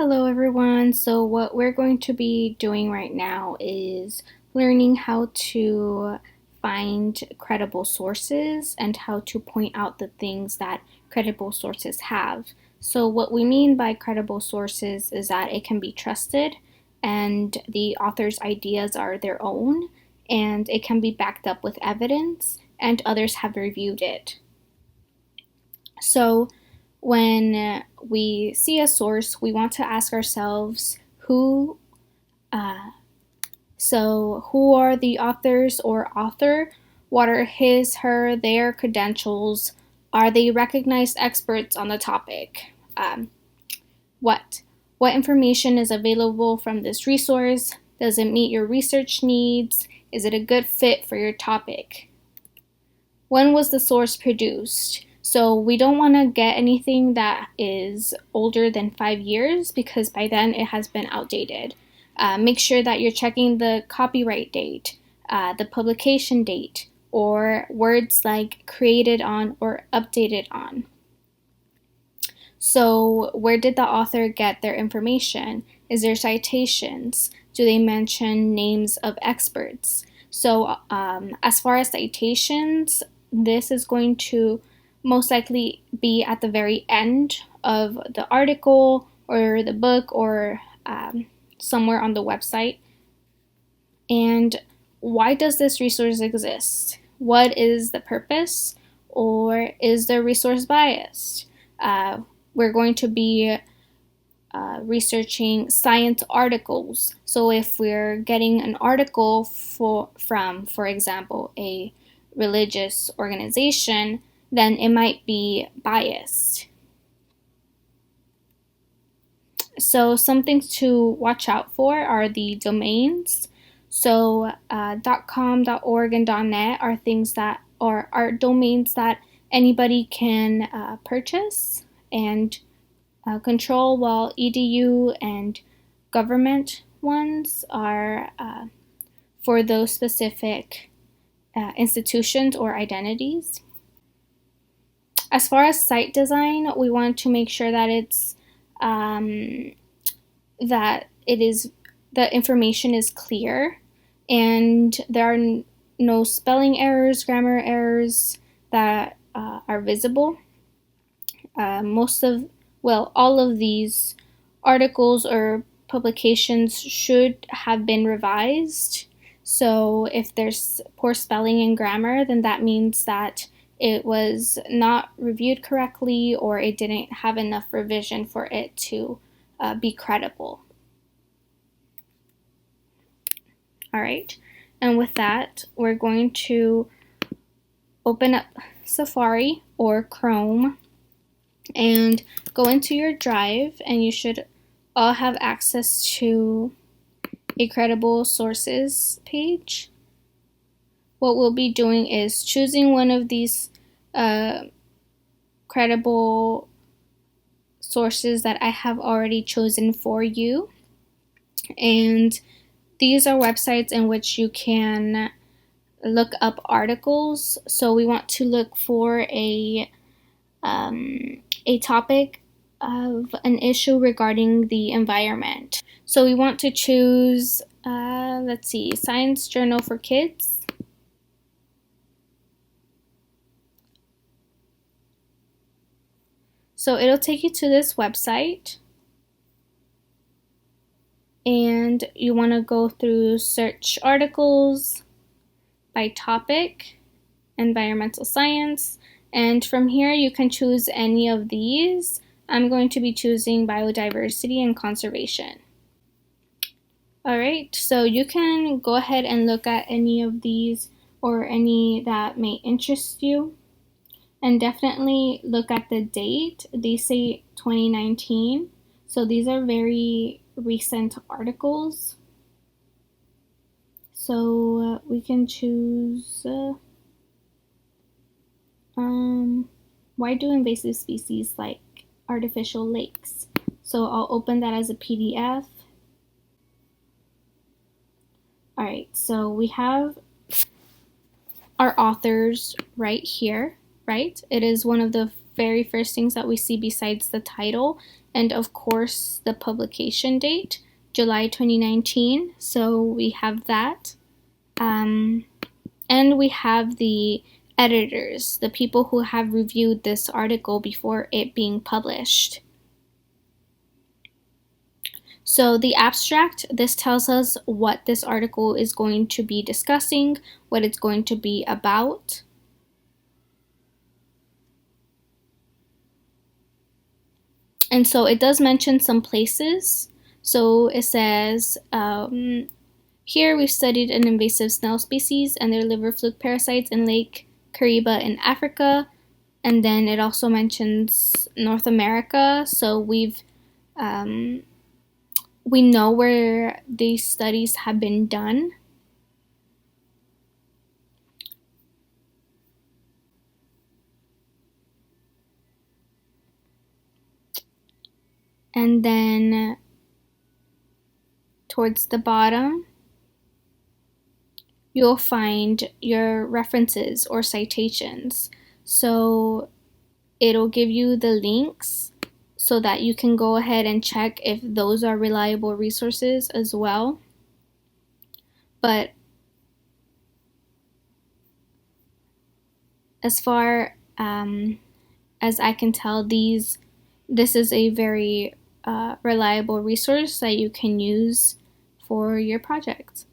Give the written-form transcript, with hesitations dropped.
Hello everyone. So what we're going to be doing right now is learning how to find credible sources and how to point out the things that credible sources have. So what we mean by credible sources is that it can be trusted and the author's ideas are their own and it can be backed up with evidence and others have reviewed it. So when we see a source, we want to ask ourselves who are the authors or author? What are his, her, their credentials? Are they recognized experts on the topic? What information is available from this resource? Does it meet your research needs? Is it a good fit for your topic? When was the source produced? So we don't want to get anything that is older than 5 years because by then it has been outdated. Make sure that you're checking the copyright date, the publication date, or words like created on or updated on. So where did the author get their information? Is there citations? Do they mention names of experts? So as far as citations, this is going to most likely be at the very end of the article or the book or somewhere on the website. And why does this resource exist? What is the purpose? Or is the resource biased? We're going to be researching science articles. So if we're getting an article from, for example, a religious organization, then it might be biased. So some things to watch out for are the domains. So .com, .org, and .net are things that are domains that anybody can purchase and control, while edu and government ones are for those specific institutions or identities. As far as site design, we want to make sure that the information is clear and there are no spelling errors, grammar errors that are visible. All of these articles or publications should have been revised. So if there's poor spelling and grammar, then that means that it was not reviewed correctly or it didn't have enough revision for it to be credible. All right, and with that, we're going to open up Safari or Chrome and go into your drive, and you should all have access to a credible sources page. What we'll be doing is choosing one of these credible sources that I have already chosen for you. And these are websites in which you can look up articles. So we want to look for a topic of an issue regarding the environment. So we want to choose, Science Journal for Kids. So it'll take you to this website and you want to go through search articles by topic, environmental science, and from here you can choose any of these. I'm going to be choosing biodiversity and conservation. Alright, so you can go ahead and look at any of these or any that may interest you. And definitely look at the date. They say 2019. So these are very recent articles. So we can choose why do invasive species like artificial lakes? So I'll open that as a PDF. Alright, so we have our authors right here. Right? It is one of the very first things that we see besides the title, and of course the publication date, July 2019. So we have that. And we have the editors, the people who have reviewed this article before it being published. So the abstract, this tells us what this article is going to be discussing, what it's going to be about. And so it does mention some places. So it says, here we've studied an invasive snail species and their liver fluke parasites in Lake Kariba in Africa. And then it also mentions North America. So we know where these studies have been done. And then towards the bottom, you'll find your references or citations. So it'll give you the links so that you can go ahead and check if those are reliable resources as well. But as far as I can tell, this is a very reliable resource that you can use for your project.